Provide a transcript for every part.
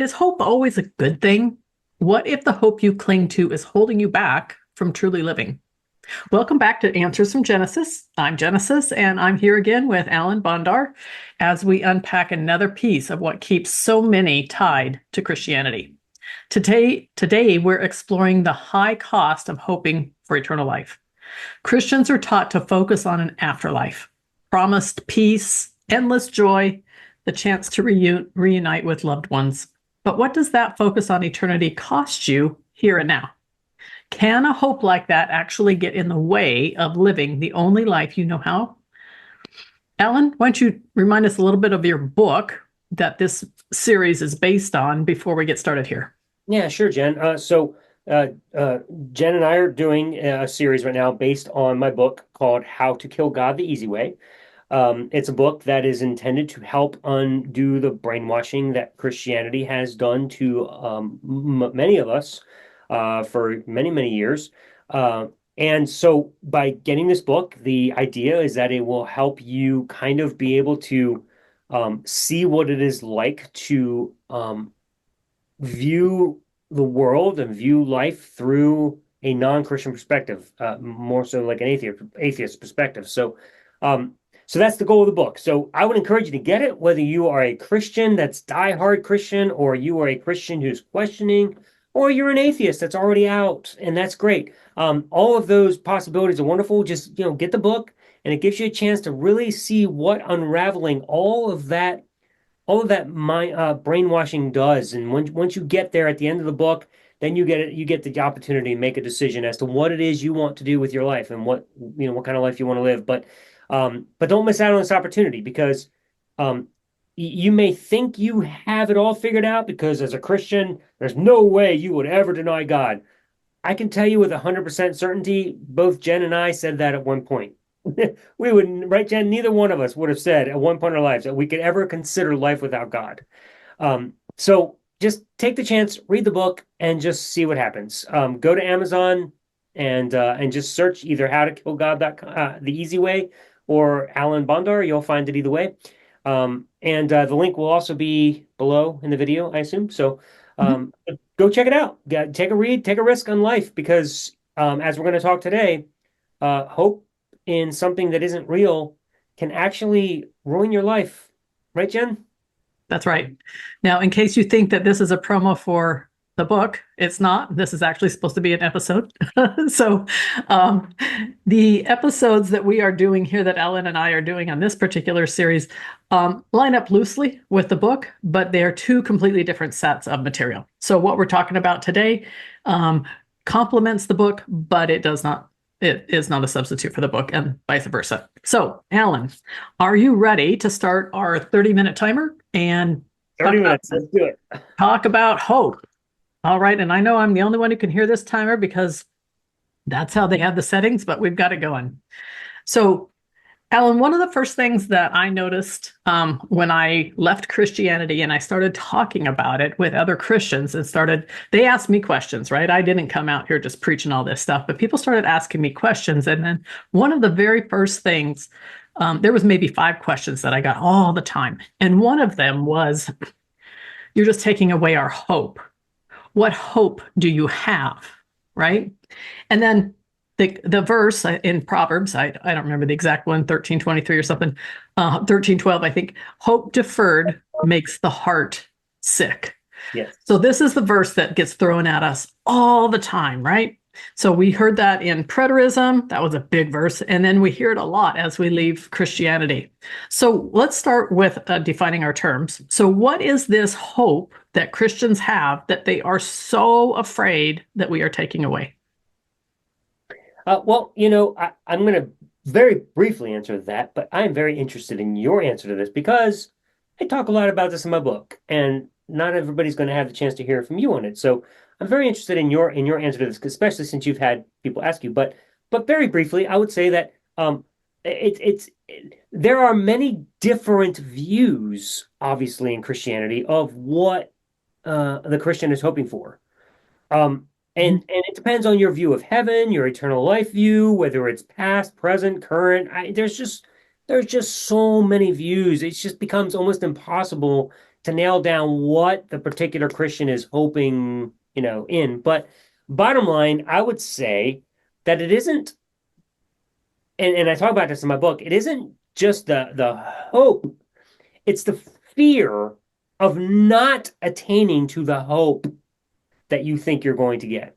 is hope always a good thing? What if the hope you cling to is holding you back from truly living? Welcome back to Answers from Genesis. I'm Genesis, and I'm here again with Alan Bondar as we unpack another piece of what keeps so many tied to Christianity. Today we're exploring the high cost of hoping for eternal life. Christians are taught to focus on an afterlife, promised peace, endless joy, the chance to reunite with loved ones. But what does that focus on eternity cost you here and now? Can a hope like that actually get in the way of living the only life you know how? Alan, why don't you remind us a little bit of your book that this series is based on before we get started here? Yeah, sure, Jen. Jen and I are doing a series right now based on my book called How to Kill God the Easy Way. It's a book that is intended to help undo the brainwashing that Christianity has done to many of us for many, many years. And so by getting this book, the idea is that it will help you kind of be able to see what it is like to view the world and view life through a non-Christian perspective, more so like an atheist perspective. So that's the goal of the book. So I would encourage you to get it, whether you are a Christian that's diehard Christian, or you are a Christian who's questioning, or you're an atheist that's already out, and that's great. All of those possibilities are wonderful. Just get the book, and it gives you a chance to really see what unraveling all of that brainwashing does. And once you get there at the end of the book, then you get the opportunity to make a decision as to what it is you want to do with your life and what kind of life you want to live. But don't miss out on this opportunity, because um, you may think you have it all figured out, because as a Christian, there's no way you would ever deny God. I can tell you with 100% certainty, both Jen and I said that at one point. We would, right, Jen? Neither one of us would have said at one point in our lives that we could ever consider life without God. So just take the chance, read the book, and just see what happens. Go to Amazon and just search either "How to Kill God" the easy way, or Alan Bondar. You'll find it either way. And the link will also be below in the video, I assume. So Mhm. go check it out. Take a read, take a risk on life, because as we're going to talk today, hope in something that isn't real can actually ruin your life. Right, Jen? That's right. Now, in case you think that this is a promo for the book, it's not. This is actually supposed to be an episode. So, um, the episodes that we are doing here, that Ellen and I are doing on this particular series, line up loosely with the book, but they are two completely different sets of material. So, what we're talking about today complements the book, but it does not. It is not a substitute for the book, and vice versa. So, Alan, are you ready to start our 30-minute timer and 30 minutes. Let's do it. talk about hope? All right, and I know I'm the only one who can hear this timer because that's how they have the settings, but we've got it going. So, Alan, one of the first things that I noticed when I left Christianity and I started talking about it with other Christians and they asked me questions, right? I didn't come out here just preaching all this stuff, but people started asking me questions. And then one of the very first things, there was maybe 5 questions that I got all the time. And one of them was, "You're just taking away our hope. What hope do you have?" Right? And then the verse in Proverbs, I don't remember the exact one, 13:23 or something, 13:12, I think, "Hope deferred makes the heart sick." Yes. So this is the verse that gets thrown at us all the time, right? So we heard that in preterism. That was a big verse. And then we hear it a lot as we leave Christianity. So let's start with defining our terms. So what is this hope that Christians have that they are so afraid that we are taking away? I'm going to very briefly answer that, but I'm very interested in your answer to this, because I talk a lot about this in my book, and not everybody's going to have the chance to hear from you on it. So I'm very interested in your answer to this, especially since you've had people ask you. But very briefly, I would say that there are many different views, obviously, in Christianity of what the Christian is hoping for. Um, and it depends on your view of heaven, your eternal life view, whether it's past, present, current. There's just there's just so many views. It just becomes almost impossible to nail down what the particular Christian is hoping, in. But bottom line, I would say that it isn't, and I talk about this in my book, it isn't just the hope, it's the fear of not attaining to the hope that you think you're going to get.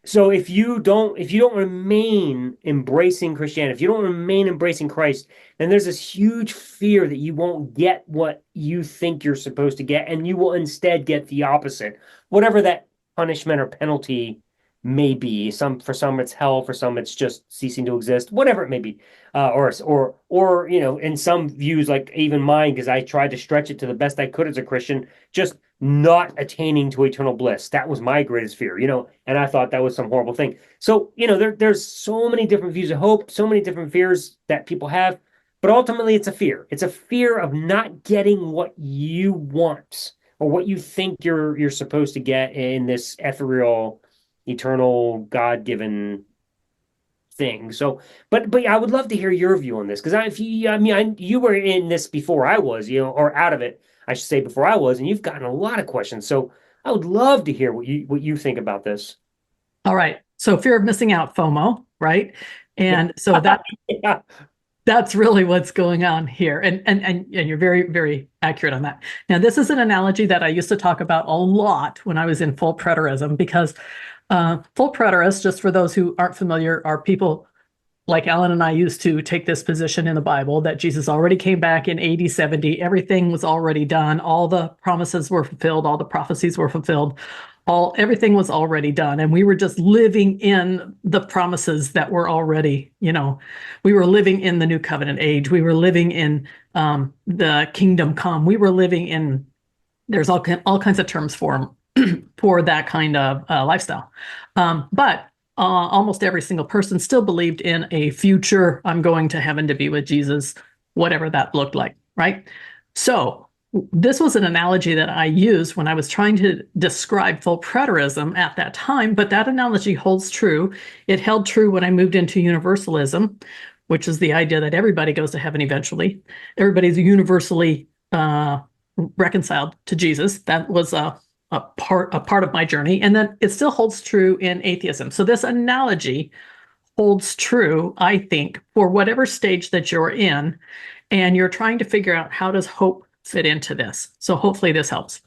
So if you don't remain embracing Christianity, if you don't remain embracing Christ, then there's this huge fear that you won't get what you think you're supposed to get, and you will instead get the opposite, whatever that punishment or penalty may be. For some it's hell, for some it's just ceasing to exist, whatever it may be. Or in some views, like even mine, because I tried to stretch it to the best I could as a Christian, just not attaining to eternal bliss. That was my greatest fear, and I thought that was some horrible thing. So, there's so many different views of hope, so many different fears that people have, but ultimately it's a fear. It's a fear of not getting what you want or what you think you're supposed to get in this ethereal, eternal, God-given thing. So, but I would love to hear your view on this because you were in this before I was, or out of it, I should say, before I was, and you've gotten a lot of questions. So I would love to hear what you think about this. All right. So fear of missing out, FOMO, right? And so Yeah. that's really what's going on here. And you're very, very accurate on that. Now, this is an analogy that I used to talk about a lot when I was in full preterism, because full preterists, just for those who aren't familiar, are people like Alan and I used to take this position in the Bible that Jesus already came back in AD 70. Everything was already done. All the promises were fulfilled. All the prophecies were fulfilled. Everything was already done. And we were just living in the promises that were already, we were living in the new covenant age. We were living in the kingdom come. We were living in, there's all kinds of terms for for that kind of lifestyle. But almost every single person still believed in a future, I'm going to heaven to be with Jesus, whatever that looked like, right? So this was an analogy that I used when I was trying to describe full preterism at that time, but that analogy holds true. It held true when I moved into universalism, which is the idea that everybody goes to heaven eventually. Everybody's universally reconciled to Jesus. That was a part of my journey. And then it still holds true in atheism. So this analogy holds true, I think, for whatever stage that you're in, and you're trying to figure out how does hope fit into this. So hopefully this helps.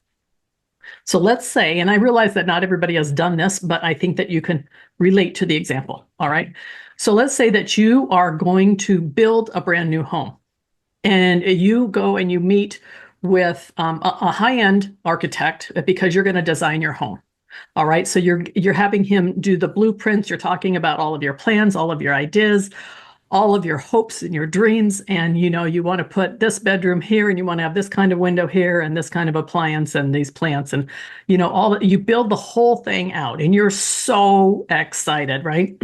So let's say, and I realize that not everybody has done this, but I think that you can relate to the example. All right. So let's say that you are going to build a brand new home, and you go and you meet with a high-end architect because you're going to design your home. All right. So you're having him do the blueprints. You're talking about all of your plans, all of your ideas, all of your hopes and your dreams. And, you want to put this bedroom here, and you want to have this kind of window here, and this kind of appliance and these plants. And, you build the whole thing out, and you're so excited, right?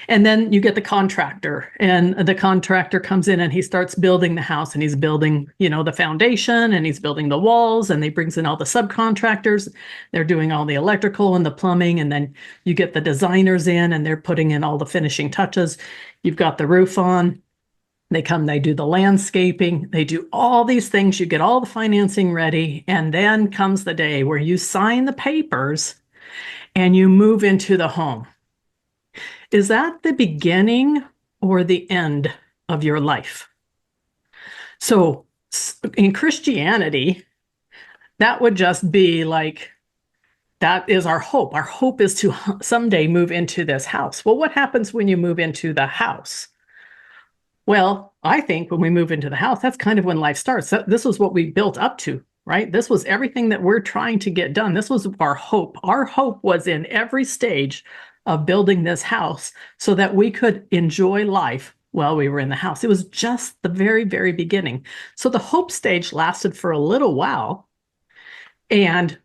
And then you get the contractor, and the contractor comes in and he starts building the house, and he's building, the foundation, and he's building the walls, and he brings in all the subcontractors. They're doing all the electrical and the plumbing. And then you get the designers in, and they're putting in all the finishing touches. You've got the roof on. They come, they do the landscaping, they do all these things. You get all the financing ready. And then comes the day where you sign the papers and you move into the home. Is that the beginning or the end of your life? So in Christianity, that would just be like, that is our hope. Our hope is to someday move into this house. Well, what happens when you move into the house? Well, I think when we move into the house, that's kind of when life starts. This was what we built up to, right? This was everything that we're trying to get done. This was our hope. Our hope was in every stage of building this house so that we could enjoy life while we were in the house. It was just the very, very beginning. So the hope stage lasted for a little while. And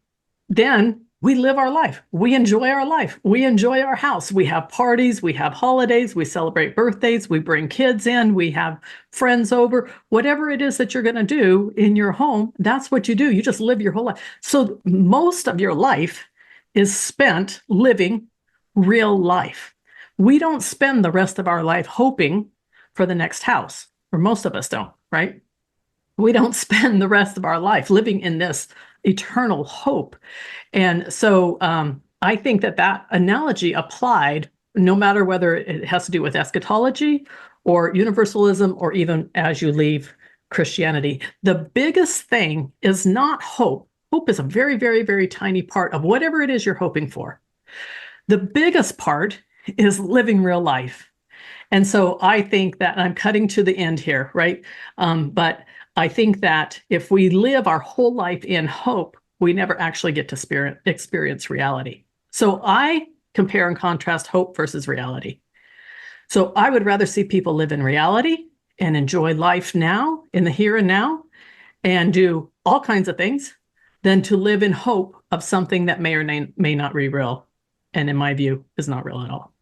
then we live our life. We enjoy our life. We enjoy our house. We have parties. We have holidays. We celebrate birthdays. We bring kids in. We have friends over. Whatever it is that you're going to do in your home, that's what you do. You just live your whole life. So most of your life is spent living real life. We don't spend the rest of our life hoping for the next house, or most of us don't, right? We don't spend the rest of our life living in this eternal hope. And so I think that that analogy applied no matter whether it has to do with eschatology or universalism or even as you leave Christianity. The biggest thing is not hope. Hope is a very, very, very tiny part of whatever it is you're hoping for. The biggest part is living real life. And so I think that I'm cutting to the end here, right? But I think that if we live our whole life in hope, we never actually get to experience reality. So I compare and contrast hope versus reality. So I would rather see people live in reality and enjoy life now, in the here and now, and do all kinds of things than to live in hope of something that may or may not be real. And in my view, is not real at all.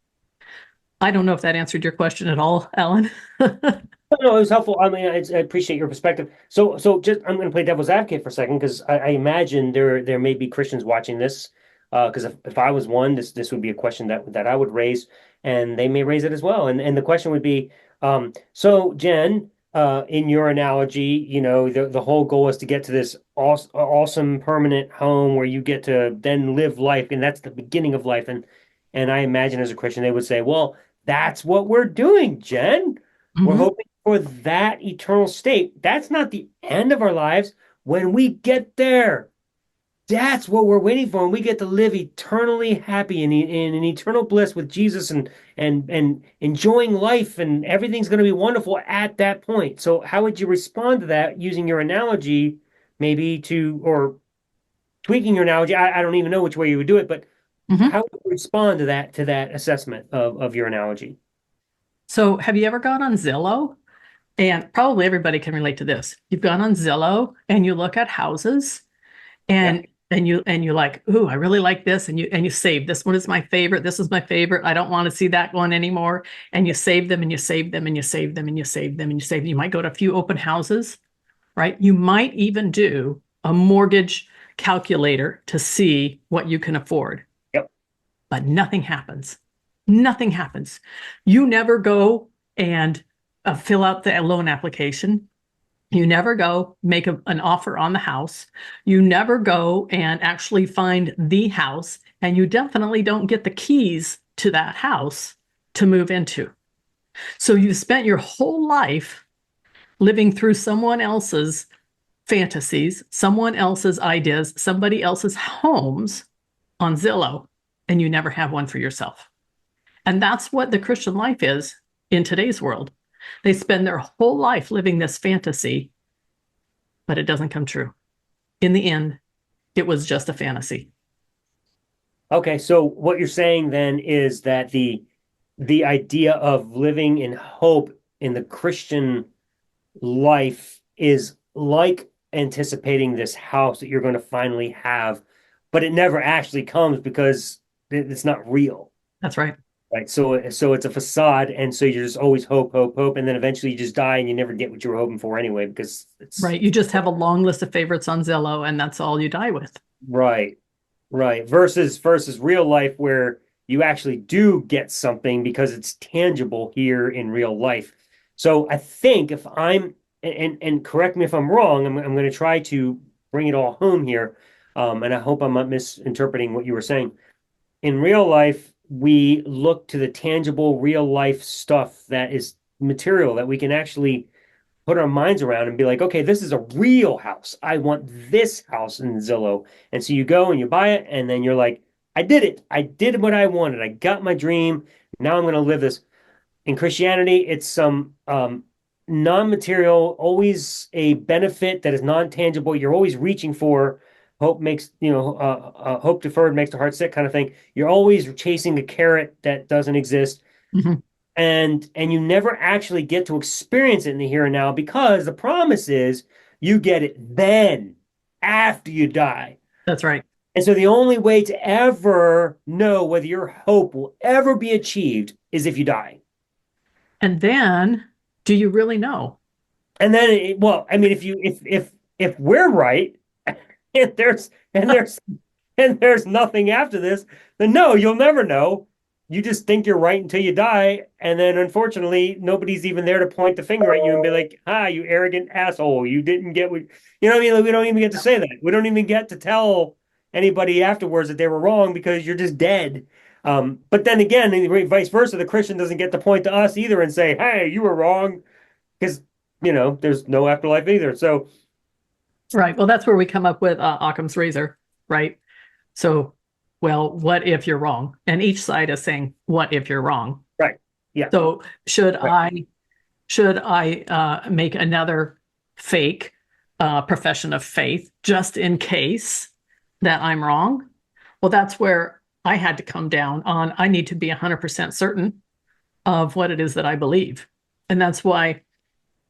I don't know if that answered your question at all, Alan. No, it was helpful. I mean, I appreciate your perspective. So just I'm going to play devil's advocate for a second because I imagine there may be Christians watching this. Because if I was one, this would be a question that I would raise, and they may raise it as well. And the question would be, so Jen, in your analogy, the whole goal is to get to this awesome permanent home where you get to then live life, and that's the beginning of life. And I imagine as a Christian, they would say, well, that's what we're doing, Jen. We're Mm-hmm. hoping for that eternal state. That's not the end of our lives. When we get there, that's what we're waiting for. And we get to live eternally happy in an eternal bliss with Jesus and enjoying life, and everything's going to be wonderful at that point. So, how would you respond to that using your analogy, maybe or tweaking your analogy? I don't even know which way you would do it, but Mm-hmm. how would you respond to that assessment of your analogy? So, have you ever gone on Zillow? And probably everybody can relate to this. You've gone on Zillow and you look at houses Yeah. and you like, ooh, I really like this, and you save this one is my favorite. This is my favorite. I don't want to see that one anymore. And you save them and you save them and you save them and you save them and you save them. You might go to a few open houses, right? You might even do a mortgage calculator to see what you can afford, Yep. but nothing happens. Nothing happens. You never go and fill out the loan application. You never go make an offer on the house. You never go and actually find the house. And you definitely don't get the keys to that house to move into. So you've spent your whole life living through someone else's fantasies, someone else's ideas, somebody else's homes on Zillow, and you never have one for yourself. And that's what the Christian life is in today's world. They spend their whole life living this fantasy, but it doesn't come true. In the end, it was just a fantasy. Okay, so what you're saying then is that the idea of living in hope in the Christian life is like anticipating this house that you're going to finally have, but it never actually comes because it's not real, That's right. right? So it's a facade, and so you're just always hope, hope, hope, and then eventually you just die and you never get what you were hoping for anyway because it's Right. You just have a long list of favorites on Zillow, and that's all you die with. right. Right. Versus real life where you actually do get something because it's tangible here in real life. So I think if I'm and correct me if I'm wrong, I'm going to try to bring it all home here. And I hope I'm not misinterpreting what you were saying. In real life, we look to the tangible real life stuff that is material that we can actually put our minds around and be like, okay, this is a real house. I want this house in Zillow. And so you go and you buy it, and then you're like, I did it. I did what I wanted. I got my dream. Now I'm going to live this. In Christianity, it's some non-material, always a benefit that is non-tangible. You're always reaching for. Hope makes, hope deferred makes the heart sick kind of thing. You're always chasing a carrot that doesn't exist, Mhm. and you never actually get to experience it in the here and now because the promise is you get it then after you die. That's right. And so the only way to ever know whether your hope will ever be achieved is if you die. And then, do you really know? And then well, I mean if we're right and there's and there's nothing after this, then no, you'll never know. you just think you're right until you die, and then unfortunately nobody's even there to point the finger at you and be like, "Ah, you arrogant asshole, you didn't get what you know what I mean." Like, we don't even get to say that. We don't even get to tell anybody afterwards that they were wrong because you're just dead. But then again, vice versa, the Christian doesn't get to point to us either and say, "Hey, you were wrong," because there's no afterlife either. So Right. Well, that's where we come up with Occam's razor, right? So, well, what if you're wrong? And each side is saying, what if you're wrong? right, yeah, So should right. I make another fake profession of faith just in case that I'm wrong? Well, that's where I had to come down on. I need to be 100% certain of what it is that I believe. And that's why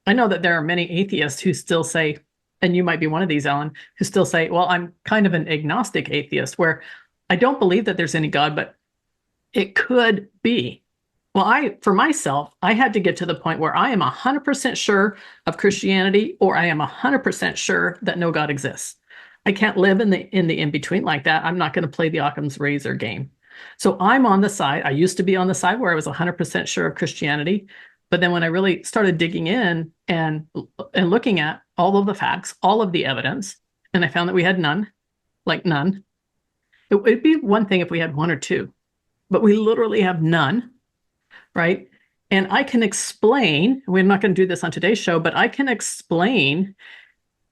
I know that there are many atheists who still say, and you might be one of these, Alan, who still say, well, I'm kind of an agnostic atheist where I don't believe that there's any God, but it could be. Well, for myself, I had to get to the point where I am 100% sure of Christianity, or I am 100% sure that no God exists. I can't live in the in between like that. I'm not going to play the Occam's razor game. So I'm on the side. I used to be on the side where I was 100% sure of Christianity, but then when I really started digging in and looking at all of the facts, all of the evidence, and I found that we had none, like none. It'd be one thing if we had one or two, but we literally have none, right? And I can explain, we're not going to do this on today's show, but I can explain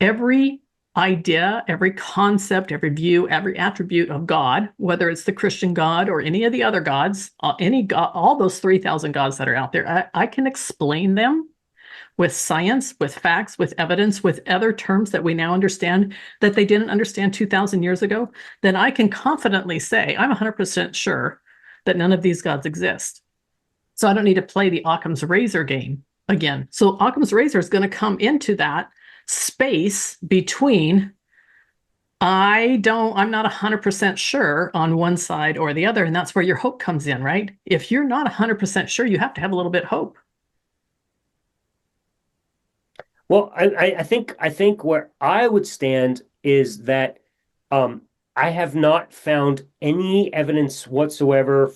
every idea, every concept, every view, every attribute of God, whether it's the Christian God or any of the other gods, any God, all those 3,000 gods that are out there. I can explain them with science, with facts, with evidence, with other terms that we now understand that they didn't understand 2,000 years ago. Then I can confidently say, I'm 100% sure that none of these gods exist. So I don't need to play the Occam's razor game again. So Occam's razor is going to come into that space between I'm not 100% sure on one side or the other. And that's where your hope comes in, right? If you're not 100% sure, you have to have a little bit of hope. Well, I think where I would stand is that um, I have not found any evidence whatsoever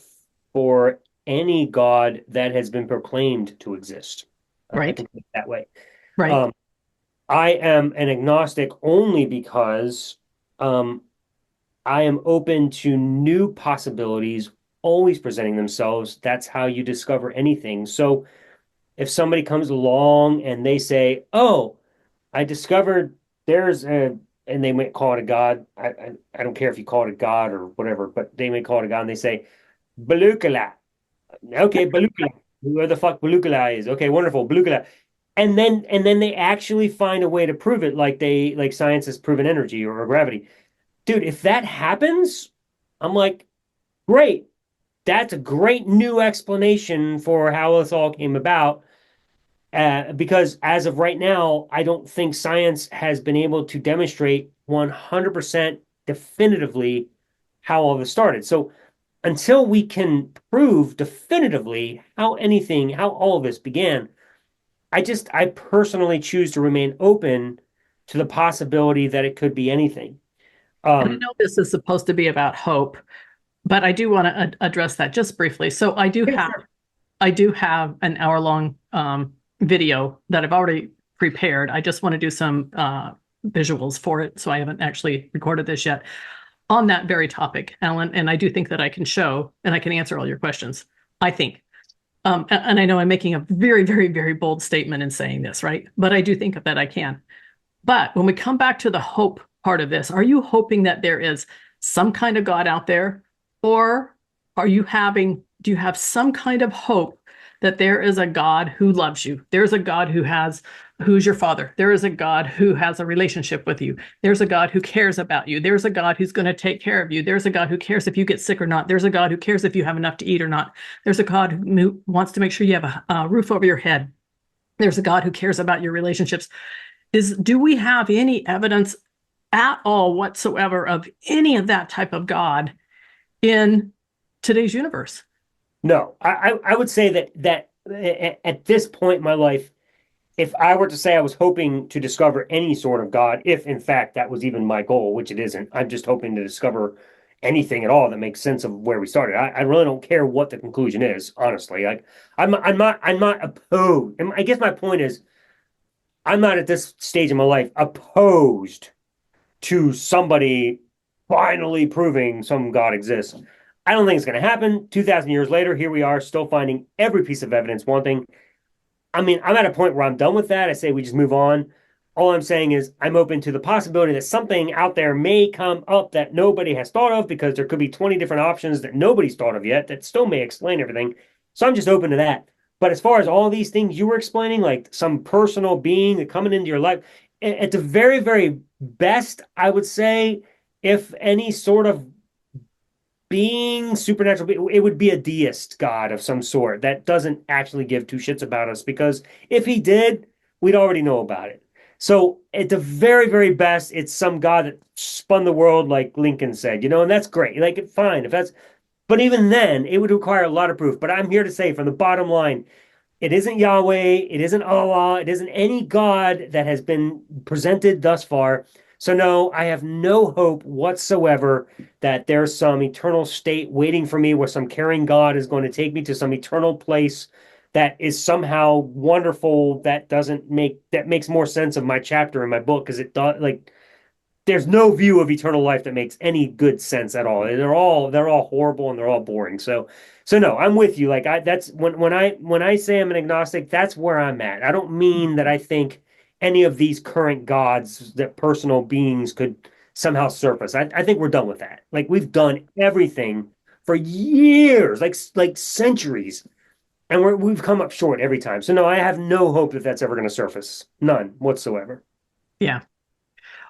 for any God that has been proclaimed to exist. I Right. can put it that way. Right. Um, I am an agnostic only because um, I am open to new possibilities always presenting themselves. That's how you discover anything. So if somebody comes along and they say, "Oh, I discovered there's a," and they might call it a god. I don't care if you call it a god or whatever, but they may call it a god, and they say, Balukala. Okay, Balukala. Who the fuck Balukala is? Okay, wonderful, Balukala. And then they actually find a way to prove it, like science has proven energy or gravity. Dude, if that happens, I'm like, great. That's a great new explanation for how this all came about. Because as of right now, I don't think science has been able to demonstrate 100% definitively how all this started. So until we can prove definitively how all of this began, I personally choose to remain open to the possibility that it could be anything. And I know this is supposed to be about hope, but I do want to address that just briefly. So Yeah, sure. I do have an hour long video that I've already prepared. I just want to do some visuals for it. So I haven't actually recorded this yet on that very topic, Alan. And I do think that I can show and I can answer all your questions. I think. And I know I'm making a very, very, very bold statement in saying this, right? But I do think that I can. But when we come back to the hope part of this, are you hoping that there is some kind of God out there? Or do you have some kind of hope that there is a God who loves you? There's a God who's your father. There is a God who has a relationship with you. There's a God who cares about you. There's a God who's going to take care of you. There's a God who cares if you get sick or not. There's a God who cares if you have enough to eat or not. There's a God who wants to make sure you have a roof over your head. There's a God who cares about your relationships. Do we have any evidence at all whatsoever of any of that type of God in today's universe? No, I would say that at this point in my life, if I were to say I was hoping to discover any sort of God, if in fact that was even my goal, which it isn't, I'm just hoping to discover anything at all that makes sense of where we started. I really don't care what the conclusion is, honestly. Like I'm not opposed. And I guess my point is I'm not at this stage in my life opposed to somebody finally proving some God exists. I don't think it's going to happen. 2,000 years later, here we are still finding every piece of evidence wanting. I mean, I'm at a point where I'm done with that. I say we just move on. All I'm saying is I'm open to the possibility that something out there may come up that nobody has thought of because there could be 20 different options that nobody's thought of yet that still may explain everything. So I'm just open to that. But as far as all these things you were explaining, like some personal being that coming into your life, at the very, very best, I would say, if any sort of being supernatural, it would be a deist god of some sort that doesn't actually give two shits about us because if he did, we'd already know about it. So at the very, very best, it's some god that spun the world, like Lincoln said, and that's great. Like, fine, if that's, but even then, it would require a lot of proof. But I'm here to say, from the bottom line, it isn't Yahweh, it isn't Allah, it isn't any God that has been presented thus far. So, no, I have no hope whatsoever that there's some eternal state waiting for me where some caring God is going to take me to some eternal place that is somehow wonderful that makes more sense of my chapter in my book because it does like there's no view of eternal life that makes any good sense at all. They're all horrible and they're all boring. So no, I'm with you. Like that's when I say I'm an agnostic, that's where I'm at. I don't mean that I think any of these current gods that personal beings could somehow surface. I think we're done with that. Like we've done everything for years, like centuries, and we've come up short every time. So no, I have no hope that that's ever going to surface. None whatsoever. Yeah.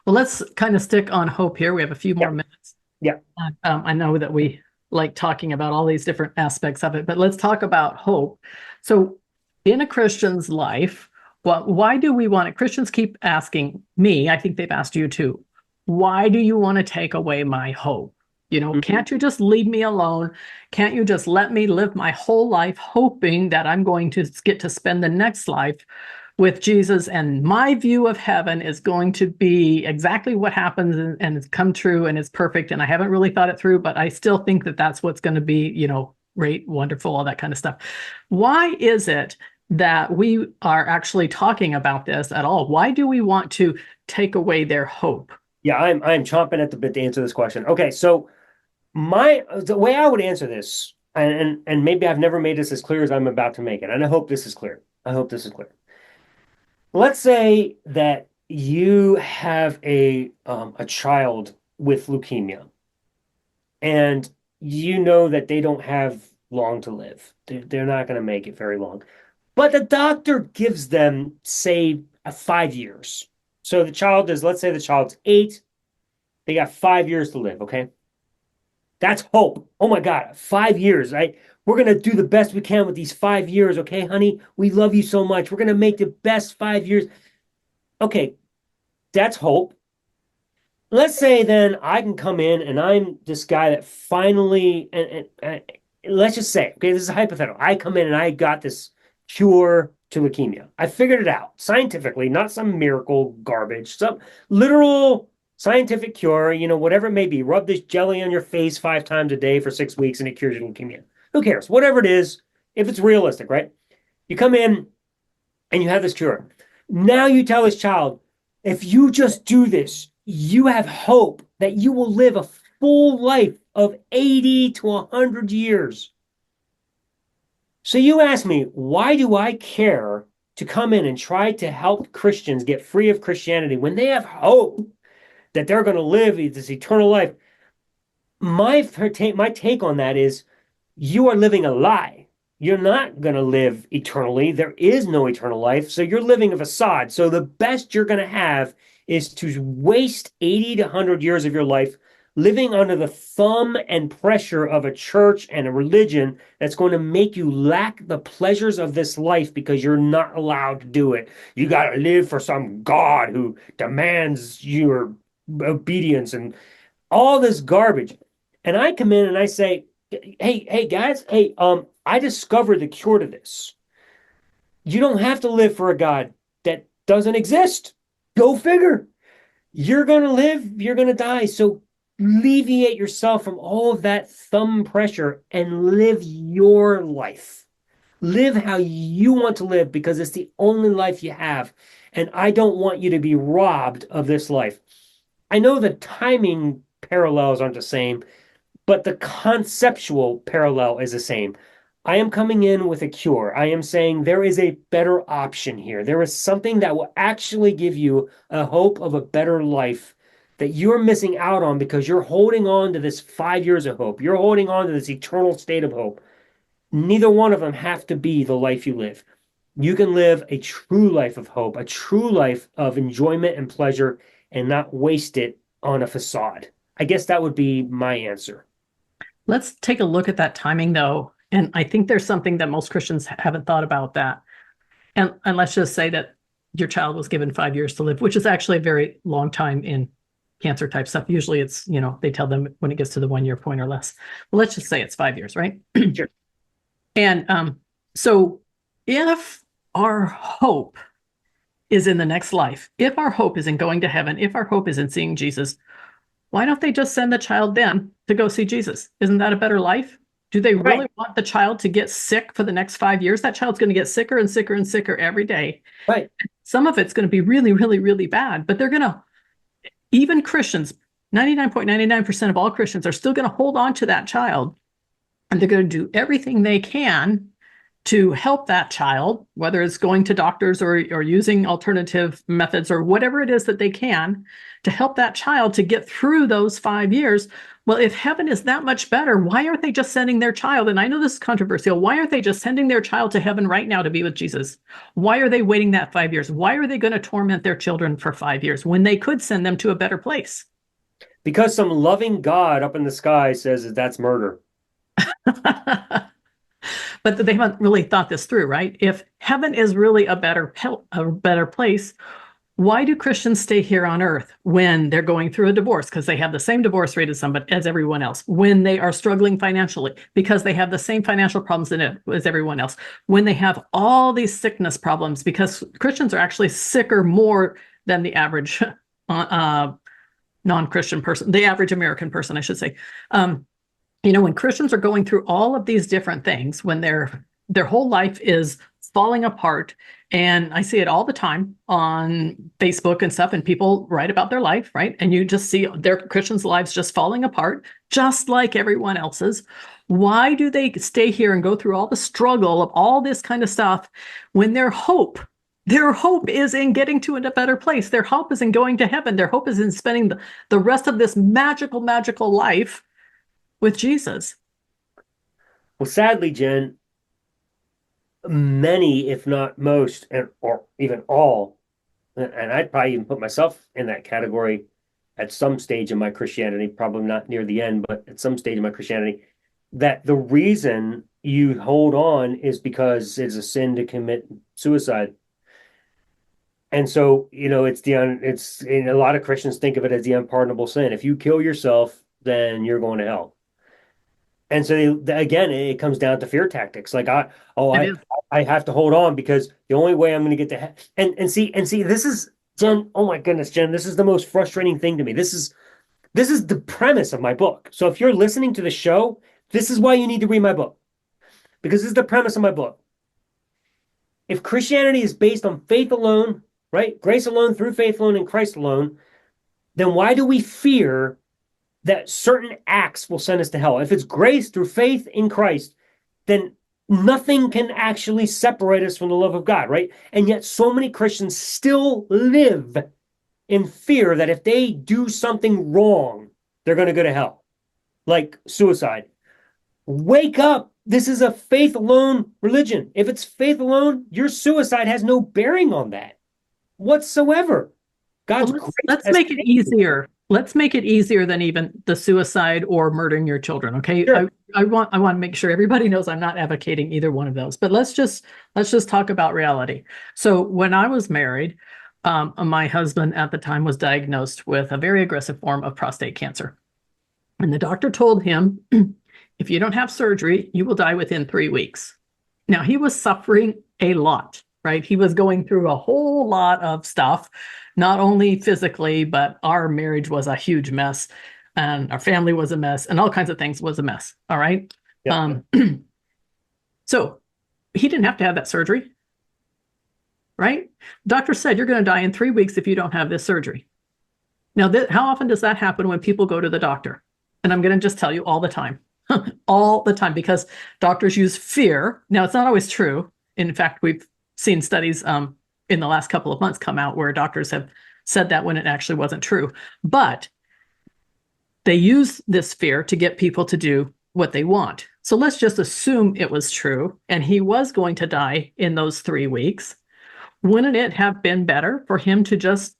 Well, let's kind of stick on hope here. We have a few Yeah, more minutes. yeah. I know that we like talking about all these different aspects of it, but let's talk about hope. So, in a Christian's life, why do we want it? Christians keep asking me, I think they've asked you too, why do you want to take away my hope? Mhm. Can't you just leave me alone? Can't you just let me live my whole life hoping that I'm going to get to spend the next life with Jesus, and my view of heaven is going to be exactly what happens and it's come true and it's perfect. And I haven't really thought it through, but I still think that that's what's going to be, great, wonderful, all that kind of stuff. Why is it that we are actually talking about this at all? Why do we want to take away their hope? Yeah, I'm chomping at the bit to answer this question. Okay, so the way I would answer this, and maybe I've never made this as clear as I'm about to make it, and I hope this is clear. I hope this is clear. Let's say that you have a child with leukemia, and you know that they don't have long to live. They're not going to make it very long. But the doctor gives them, say, 5 years. So let's say the child's 8, they got 5 years to live, okay? That's hope. Oh my God, 5 years. We're gonna do the best we can with these 5 years, okay, honey? We love you so much. We're gonna make the best 5 years. Okay, that's hope. Let's say then I can come in and I'm this guy that finally and let's just say, okay, this is hypothetical. I come in and I got this cure to leukemia. I figured it out scientifically, not some miracle garbage, some literal scientific cure, whatever it may be. Rub this jelly on your face 5 times a day for 6 weeks and it cures your leukemia. Who cares? Whatever it is, if it's realistic, right? You come in and you have this cure. Now you tell this child, if you just do this, you have hope that you will live a full life of 80 to 100 years. So you ask me, why do I care to come in and try to help Christians get free of Christianity when they have hope that they're going to live this eternal life? My take on that is you are living a lie. You're not going to live eternally. There is no eternal life. So you're living a facade. So the best you're going to have is to waste 80 to 100 years of your life living under the thumb and pressure of a church and a religion that's going to make you lack the pleasures of this life because you're not allowed to do it. You got to live for some God who demands your obedience and all this garbage. And I come in and I say, hey guys, hey, I discovered the cure to this. You don't have to live for a God that doesn't exist. Go figure. You're gonna live, you're gonna die. So alleviate yourself from all of that thumb pressure and live your life. Live how you want to live because it's the only life you have. And I don't want you to be robbed of this life. I know the timing parallels aren't the same, but the conceptual parallel is the same. I am coming in with a cure. I am saying there is a better option here. There is something that will actually give you a hope of a better life that you're missing out on because you're holding on to this 5 years of hope. You're holding on to this eternal state of hope. Neither one of them have to be the life you live. You can live a true life of hope, a true life of enjoyment and pleasure, and not waste it on a facade. I guess that would be my answer. Let's take a look at that timing, though. And I think there's something that most Christians haven't thought about that. And let's just say that your child was given 5 years to live, which is actually a very long time in cancer type stuff. Usually it's, they tell them when it gets to the 1 year point or less. Well, let's just say it's 5 years, right? Sure. And so if our hope is in the next life, if our hope is in going to heaven, if our hope is in seeing Jesus, why don't they just send the child then to go see Jesus? Isn't that a better life? Do they really Right. want the child to get sick for the next 5 years? That child's going to get sicker and sicker and sicker every day. Right. Some of it's going to be really, really, really bad, but they're going to, even Christians, 99.99% of all Christians are still going to hold on to that child, and they're going to do everything they can to help that child, whether it's going to doctors or using alternative methods or whatever it is that they can to help that child to get through those 5 years. Well, if heaven is that much better, why aren't they just sending their child? And I know this is controversial. Why aren't they just sending their child to heaven right now to be with Jesus? Why are they waiting that 5 years? Why are they going to torment their children for 5 years when they could send them to a better place? Because some loving God up in the sky says that that's murder. But they haven't really thought this through, right? If heaven is really a better place, why do Christians stay here on earth when they're going through a divorce? Because they have the same divorce rate as everyone else. When they are struggling financially, because they have the same financial problems as everyone else. When they have all these sickness problems, because Christians are actually sicker more than the average non-Christian person, the average American person, I should say. When Christians are going through all of these different things, when their whole life is falling apart, and I see it all the time on Facebook and stuff, and people write about their life, right? And you just see their Christians' lives just falling apart, just like everyone else's. Why do they stay here and go through all the struggle of all this kind of stuff when their hope is in getting to a better place? Their hope is in going to heaven. Their hope is in spending the rest of this magical, magical life with Jesus. Well, sadly, Jen, many, if not most, or even all, and I'd probably even put myself in that category at some stage in my Christianity, probably not near the end, but at some stage in my Christianity, that the reason you hold on is because it's a sin to commit suicide. And so, it's a lot of Christians think of it as the unpardonable sin. If you kill yourself, then you're going to hell. And so again, it comes down to fear tactics. Like I have to hold on because the only way I'm going to get to and see this is Jen. Oh my goodness, Jen, this is the most frustrating thing to me. This is the premise of my book. So if you're listening to the show, this is why you need to read my book, because this is the premise of my book. If Christianity is based on faith alone, right, grace alone, through faith alone, in Christ alone, then why do we fear that certain acts will send us to hell? If it's grace through faith in Christ, then nothing can actually separate us from the love of God, right? And yet so many Christians still live in fear that if they do something wrong, they're going to go to hell, like suicide. Wake up. This is a faith alone religion. If it's faith alone, your suicide has no bearing on that whatsoever. God's Well, grace let's has make it paid for it. easier. Let's make it easier than even the suicide or murdering your children. Okay. Sure. I want to make sure everybody knows I'm not advocating either one of those, but let's just talk about reality. So when I was married, my husband at the time was diagnosed with a very aggressive form of prostate cancer. And the doctor told him, if you don't have surgery, you will die within 3 weeks. Now, he was suffering a lot, right? He was going through a whole lot of stuff, not only physically, but our marriage was a huge mess. and our family was a mess, and all kinds of things was a mess. All right. Yep. So he didn't have to have that surgery, right? Doctor said you're going to die in 3 weeks if you don't have this surgery. Now, how often does that happen when people go to the doctor? And I'm going to just tell you all the time, all the time, because doctors use fear. Now, it's not always true. In fact, we've seen studies in the last couple of months come out where doctors have said that when it actually wasn't true. But they use this fear to get people to do what they want. So let's just assume it was true and he was going to die in those 3 weeks. Wouldn't it have been better for him to just,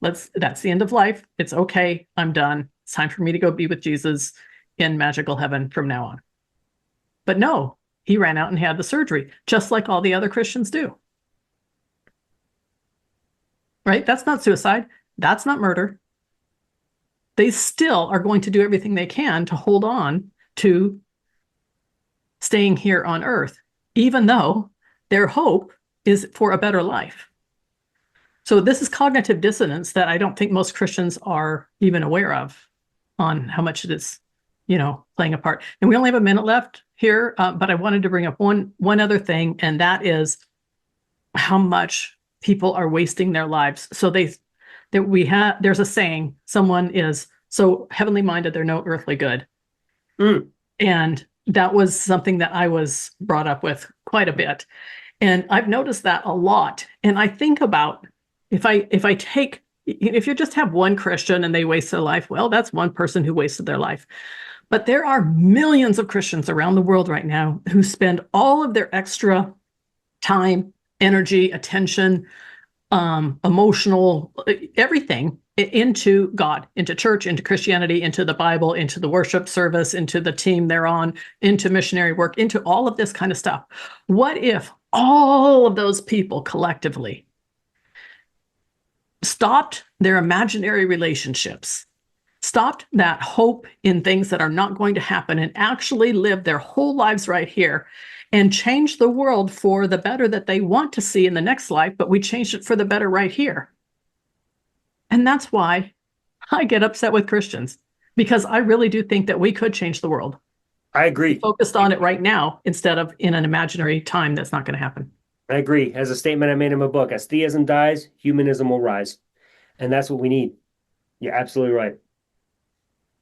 that's the end of life. It's okay. I'm done. It's time for me to go be with Jesus in magical heaven from now on. But no, he ran out and had the surgery, just like all the other Christians do. Right? That's not suicide. That's not murder. They still are going to do everything they can to hold on to staying here on earth, even though their hope is for a better life. So this is cognitive dissonance that I don't think most Christians are even aware of on how much it is, playing a part. And we only have a minute left here, but I wanted to bring up one other thing, and that is how much people are wasting their lives. So there's a saying, someone is so heavenly minded, they're no earthly good. And that was something that I was brought up with quite a bit. And I've noticed that a lot. And I think about if you just have one Christian and they waste their life, well, that's one person who wasted their life. But there are millions of Christians around the world right now who spend all of their extra time, energy, attention, emotional, everything into God, into church, into Christianity, into the Bible, into the worship service, into the team they're on, into missionary work, into all of this kind of stuff. What if all of those people collectively stopped their imaginary relationships, stopped that hope in things that are not going to happen, and actually lived their whole lives right here and changed the world for the better that they want to see in the next life, but we changed it for the better right here? And that's why I get upset with Christians, because I really do think that we could change the world. I agree. Focused on it right now instead of in an imaginary time that's not going to happen. I agree. As a statement I made in my book, as theism dies, humanism will rise. And that's what we need. You're absolutely right.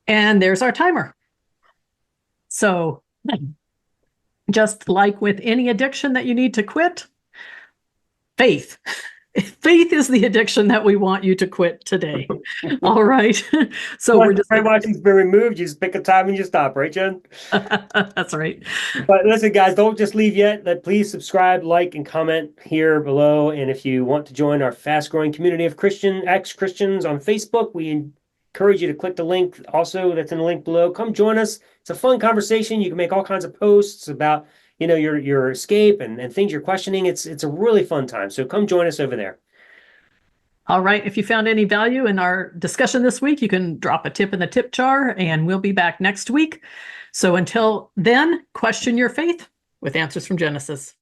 And there's our timer. So just like with any addiction that you need to quit, faith. Faith is the addiction that we want you to quit today. All right. So once we're just brainwashing's been removed, you just pick a time and you stop, right, Jen? That's right. But listen, guys, don't just leave yet. Please subscribe, like, and comment here below. And if you want to join our fast-growing community of ex-Christians on Facebook, we encourage you to click the link also that's in the link below. Come join us. It's a fun conversation. You can make all kinds of posts about your escape and things you're questioning. It's a really fun time. So come join us over there. All right. If you found any value in our discussion this week, you can drop a tip in the tip jar, and we'll be back next week. So until then, question your faith with Answers from Genesis.